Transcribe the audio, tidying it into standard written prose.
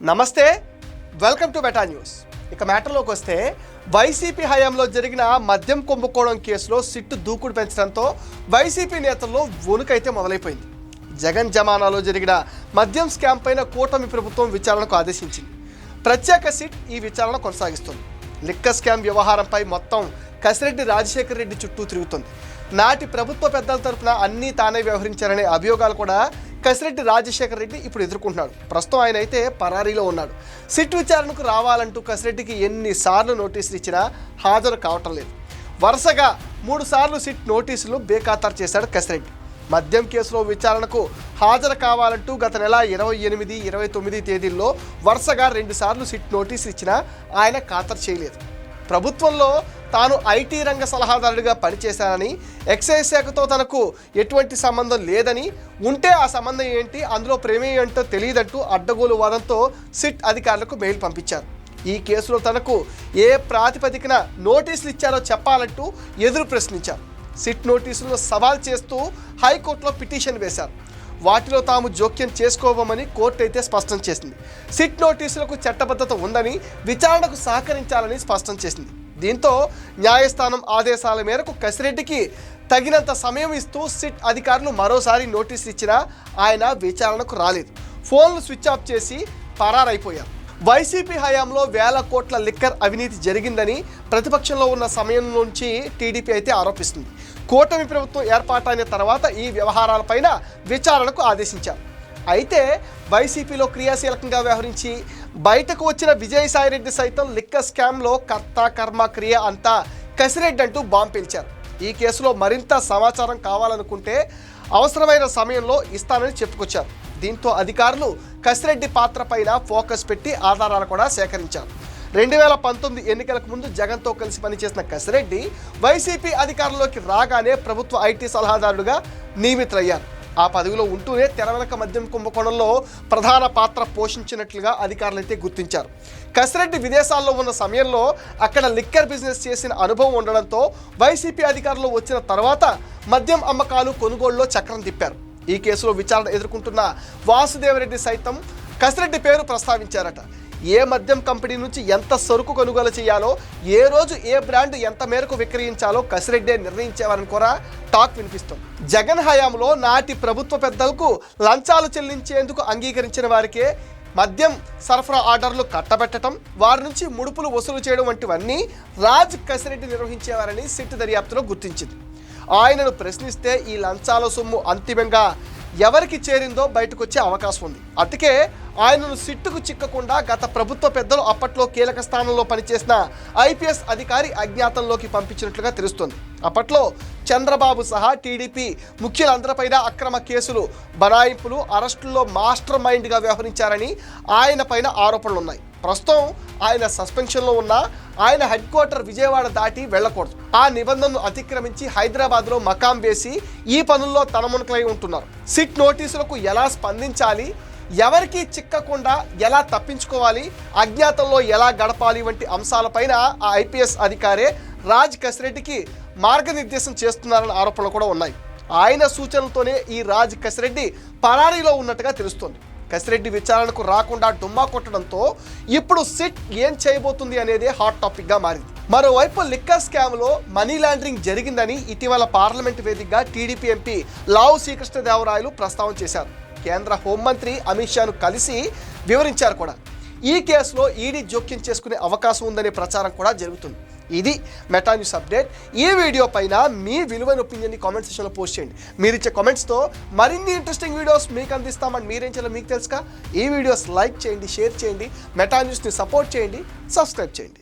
నమస్తే, welcome to meta news. ఇక మ్యాటర్లోకి వస్తే వైసీపీ హయాంలో జరిగిన మద్యం కుంభకోణం కేసులో సిట్టు దూకుడు పెంచడంతో వైసీపీ నేతల్లో వణుకైతే మొదలైపోయింది. జగన్ జమానాలో జరిగిన మద్యం స్కామ్ పైన కూటమి ప్రభుత్వం విచారణకు ఆదేశించింది. ప్రత్యేక సిట్ ఈ విచారణ కొనసాగిస్తుంది. లిక్కర్ స్కామ్ వ్యవహారంపై మొత్తం కసిరెడ్డి రాజశేఖర రెడ్డి చుట్టూ తిరుగుతుంది. నాటి ప్రభుత్వ పెద్దల తరఫున అన్నీ తానే వ్యవహరించారనే అభియోగాలు కూడా కసిరెడ్డి రాజశేఖర రెడ్డి ఇప్పుడు ఎదుర్కొంటున్నాడు. ప్రస్తుతం ఆయన అయితే పరారీలో ఉన్నాడు. సిట్ విచారణకు రావాలంటూ కసిరెడ్డికి ఎన్నిసార్లు నోటీసులు ఇచ్చినా హాజరు కావటం లేదు. వరుసగా 3 సార్లు సిట్ నోటీసులు బేఖాతరు చేశాడు కసిరెడ్డి. మద్యం కేసులో విచారణకు హాజరు కావాలంటూ గత నెల 28, 29 తేదీల్లో వరుసగా 2 సార్లు సిట్ నోటీసులు ఇచ్చినా ఆయన ఖాతరు చేయలేదు. ప్రభుత్వంలో తాను ఐటీ రంగ సలహాదారుడిగా పనిచేశానని, ఎక్సైజ్ శాఖతో తనకు ఎటువంటి సంబంధం లేదని, ఉంటే ఆ సంబంధం ఏంటి, అందులో ప్రమేయం ఏంటో తెలియదంటూ అడ్డగోలు వాదంతో సిట్ అధికారులకు మెయిల్ పంపించారు. ఈ కేసులో తనకు ఏ ప్రాతిపదికన నోటీసులు ఇచ్చారో చెప్పాలంటూ ఎదురు ప్రశ్నించారు. సిట్ నోటీసులను సవాల్ చేస్తూ హైకోర్టులో పిటిషన్ వేశారు. వాటిలో తాము జోక్యం చేసుకోవమని కోర్టు అయితే స్పష్టం చేసింది. సిట్ నోటీసులకు చట్టబద్ధత ఉందని, విచారణకు సహకరించాలని స్పష్టం చేసింది. దీంతో న్యాయస్థానం ఆదేశాల మేరకు కసిరెడ్డికి తగినంత సమయం ఇస్తూ సిట్ అధికారులు మరోసారి నోటీసులు ఇచ్చినా ఆయన విచారణకు రాలేదు. ఫోన్లు స్విచ్ ఆఫ్ చేసి పరారైపోయారు. వైసీపీ హయాంలో వేల కోట్ల లిక్కర్ అవినీతి జరిగిందని ప్రతిపక్షంలో ఉన్న సమయం నుంచి టీడీపీ అయితే ఆరోపిస్తుంది. కూటమి ప్రభుత్వం ఏర్పాటైన తర్వాత ఈ వ్యవహారాలపైన విచారణకు ఆదేశించారు. అయితే వైసీపీలో క్రియాశీలకంగా వ్యవహరించి బయటకు వచ్చిన విజయసాయిరెడ్డి సైతం లిక్కర్ స్కామ్లో కర్త కర్మ క్రియ అంతా కసిరెడ్డి అంటూ బాంబు పేల్చారు. ఈ కేసులో మరింత సమాచారం కావాలనుకుంటే అవసరమైన సమయంలో ఇస్తానని చెప్పుకొచ్చారు. దీంతో అధికారులు కసిరెడ్డి పాత్ర పైన ఫోకస్ పెట్టి ఆధారాలు కూడా సేకరించారు. 2019 ఎన్నికలకు ముందు జగన్తో కలిసి పనిచేసిన కసిరెడ్డి వైసీపీ అధికారంలోకి రాగానే ప్రభుత్వ ఐటీ సలహాదారుడుగా నియమితులయ్యారు. ఆ పదవిలో ఉంటూనే తెరవెనక మద్యం కుంభకోణంలో ప్రధాన పాత్ర పోషించినట్లుగా అధికారులు అయితే గుర్తించారు. కసిరెడ్డి విదేశాల్లో ఉన్న సమయంలో అక్కడ లిక్కర్ బిజినెస్ చేసిన అనుభవం ఉండడంతో వైసీపీ అధికారులు వచ్చిన తర్వాత మద్యం అమ్మకాలు కొనుగోలులో చక్రం తిప్పారు. ఈ కేసులో విచారణ ఎదుర్కొంటున్న వాసుదేవరెడ్డి సైతం కసిరెడ్డి పేరు ప్రస్తావించారట. ఏ మద్యం కంపెనీ నుంచి ఎంత సరుకు కొనుగోలు చేయాలో, ఏ రోజు ఏ బ్రాండ్ ఎంత మేరకు విక్రయించాలో కసిరెడ్డే నిర్ణయించేవారని కూడా టాక్ వినిపిస్తుంది. జగన్ హయాంలో నాటి ప్రభుత్వ పెద్దలకు లంచాలు చెల్లించేందుకు అంగీకరించిన వారికే మద్యం సరఫరా ఆర్డర్లు కట్టబెట్టడం, వారి నుంచి ముడుపులు వసూలు చేయడం వంటివన్నీ రాజ్ కసిరెడ్డి నిర్వహించేవారని సిట్ దర్యాప్తులో గుర్తించింది. ఆయనను ప్రశ్నిస్తే ఈ లంచాల సొమ్ము అంతిమంగా ఎవరికి చేరిందో బయటకు వచ్చే అవకాశం ఉంది. అందుకే ఆయనను సిట్టుకు చిక్కకుండా గత ప్రభుత్వ పెద్దలు అప్పట్లో కీలక స్థానంలో పనిచేసిన ఐపీఎస్ అధికారి అజ్ఞాతంలోకి పంపించినట్లుగా తెలుస్తోంది. అప్పట్లో చంద్రబాబు సహా టీడీపీ ముఖ్యులందరిపైన అక్రమ కేసులు, బనాయింపులు, అరెస్టుల్లో మాస్టర్ మైండ్గా వ్యవహరించారని ఆయన పైన ఆరోపణలు ఉన్నాయి. ప్రస్తుతం ఆయన సస్పెన్షన్లో ఉన్న ఆయన హెడ్ క్వార్టర్ విజయవాడ దాటి వెళ్ళకూడదు. ఆ నిబంధనను అతిక్రమించి హైదరాబాద్లో మకాం వేసి ఈ పనుల్లో తలమునకలై ఉంటున్నారు. సిట్ నోటీసులకు ఎలా స్పందించాలి, ఎవరికి చిక్కకుండా ఎలా తప్పించుకోవాలి, అజ్ఞాతంలో ఎలా గడపాలి వంటి అంశాలపైన ఆ ఐపీఎస్ అధికారే రాజ్ కసిరెడ్డికి మార్గనిర్దేశం చేస్తున్నారన్న ఆరోపణలు కూడా ఉన్నాయి. ఆయన సూచనలతోనే ఈ రాజ్ కసిరెడ్డి పరారీలో ఉన్నట్టుగా తెలుస్తోంది. కసిరెడ్డి విచారణకు రాకుండా డుమ్మా కొట్టడంతో ఇప్పుడు సిట్ ఏం చేయబోతుంది అనేది హాట్ టాపిక్గా మారింది. మరోవైపు లిక్కర్ స్కామ్లో మనీ లాండరింగ్ జరిగిందని ఇటీవల పార్లమెంట్ వేదికగా టీడీపీ ఎంపీ లావు శ్రీకృష్ణదేవరాయలు ప్రస్తావన చేశారు. కేంద్ర హోంమంత్రి అమిత్ షాను కలిసి వివరించారు కూడా. ఈ కేసులో ఈడీ జోక్యం చేసుకునే అవకాశం ఉందనే ప్రచారం కూడా జరుగుతుంది. ఇది మెటా న్యూస్ అప్డేట్. ఈ వీడియో పైన మీ విలువైన ఒపీనియన్ని కామెంట్ సెక్షన్లో పోస్ట్ చేయండి. మీరు ఇచ్చే కామెంట్స్తో మరిన్ని ఇంట్రెస్టింగ్ వీడియోస్ మీకు అందిస్తామని మీరేం చేయాలో మీకు తెలుసుగా. ఈ వీడియోస్ లైక్ చేయండి, షేర్ చేయండి, మెటా న్యూస్ని సపోర్ట్ చేయండి, సబ్స్క్రైబ్ చేయండి.